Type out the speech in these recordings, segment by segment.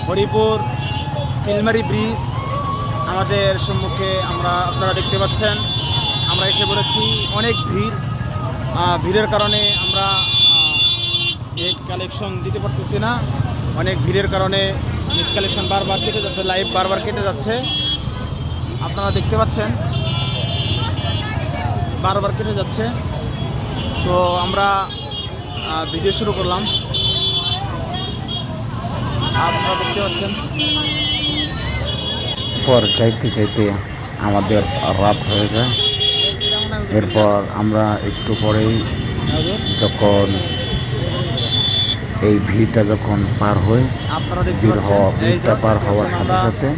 Haripur Chilmari bridge আমাদের সম্মুখে আপনারা দেখতে পাচ্ছেন। আমরা এসে পড়েছি, অনেক ভিড়। ভিড়ের কারণে আমরা নেট কালেকশন দিতে পারতেছি না। অনেক ভিড়ের কারণে নেট কালেকশন বারবার কেটে যাচ্ছে, লাইভ বারবার কেটে যাচ্ছে। আপনারা দেখতে পাচ্ছেন বারবার কেটে যাচ্ছে। তো আমরা ভিডিও শুরু করলাম, আপনারা দেখতে পাচ্ছেন। পর যাইতে যাইতে আমাদের রাত হয়ে যায়। এরপর আমরা একটু পরেই যখন এই ভিড়টা যখন পার হয়, আপনারা দেখতে পাচ্ছেন ভিড়টা পার হওয়ার সাথে সাথে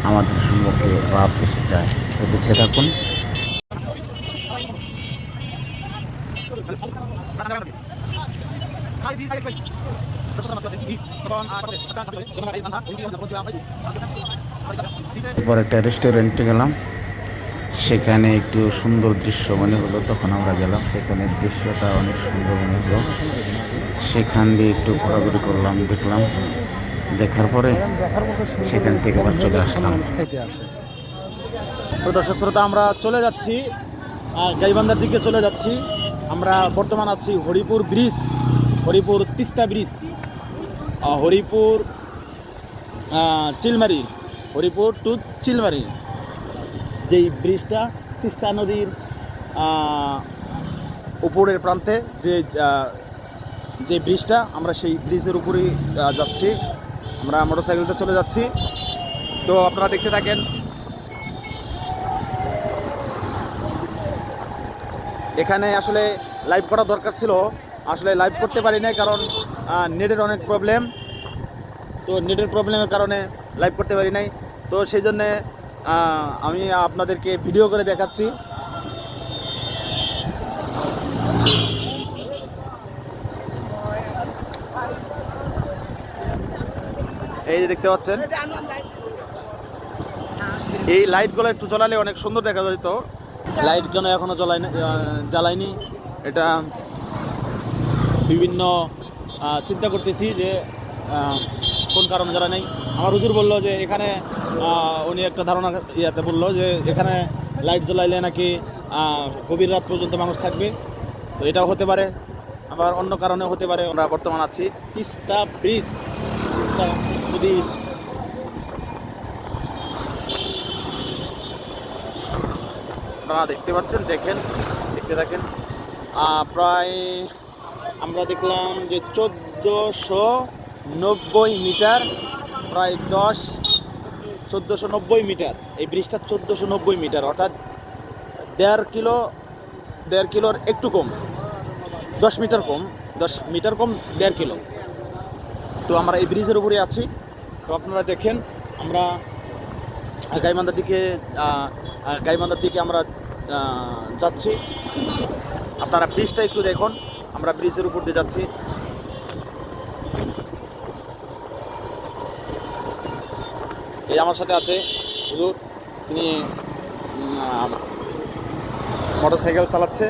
আমাদের সম্মুখে রাত এসে যায়। তো দেখতে থাকুন। এরপর একটা রেস্টুরেন্টে গেলাম, সেখানে একটু সুন্দর দৃশ্য মনে হলো। তখন আমরা গেলাম, সেখানে দৃশ্যটা অনেক সুন্দর মনে হলো। সেখান দিয়ে একটু ঘোরাঘুরি করলাম, দেখলাম। দেখার পরে সেখান থেকে আবার চলে আসলাম। দর্শক শ্রোতা, আমরা চলে যাচ্ছি গাইবান্ধার দিকে চলে যাচ্ছি। আমরা বর্তমান আছি Haripur bridge, Haripur Teesta bridge, Haripur Chilmari, Haripur to Chilmari যেই ব্রিজটা তিস্তা নদীর উপরের প্রান্তে যে ব্রিজটা, আমরা সেই ব্রিজের উপরেই যাচ্ছি। আমরা মোটরসাইকেলটা চলে যাচ্ছি। তো আপনারা দেখতে থাকেন। এখানে আসলে লাইভ করা দরকার ছিল, আসলে লাইভ করতে পারি না, কারণ নেটের অনেক প্রবলেম। তো নেটের প্রবলেমের কারণে লাইভ করতে পারি নাই। তো সেই জন্যে আমি আপনাদেরকে ভিডিও করে দেখাচ্ছি। এই যে দেখতে পাচ্ছেন, এই লাইটগুলো একটু জ্বালালে অনেক সুন্দর দেখা যেত। লাইট কেন এখনো জ্বালায়নি, এটা বিভিন্ন চিন্তা করতেছি যে কোন কারণে জ্বালা নেই। আমার হুজুর বললো যে এখানে উনি একটা ধারণা ইয়াতে বললো যে এখানে লাইট জ্বালাইলে নাকি গভীর রাত পর্যন্ত মানুষ থাকবে। তো এটাও হতে পারে, আবার অন্য কারণে হতে পারে। আমরা বর্তমান আছি তিস্তা ব্রিজ, তিস্তা নদীর। আপনারা দেখতে পাচ্ছেন, দেখতে থাকেন। প্রায় আমরা দেখলাম যে 1490 মিটার, প্রায় 1490 মিটার। এই ব্রিজটা 1490 মিটার, অর্থাৎ 1.5 কিলোর একটু কম, 10 মিটার কম, 1.5 কিলো। তো আমরা এই ব্রিজের উপরে আছি। তো আপনারা দেখেন, আমরা গাইবান্ধার দিকে আমরা যাচ্ছি। আপনারা ব্রিজটা একটু দেখুন, আমরা ব্রিজের উপর দিয়ে যাচ্ছি। এই আমার সাথে আছে হুজুর, তিনি মোটরসাইকেল চালাচ্ছে।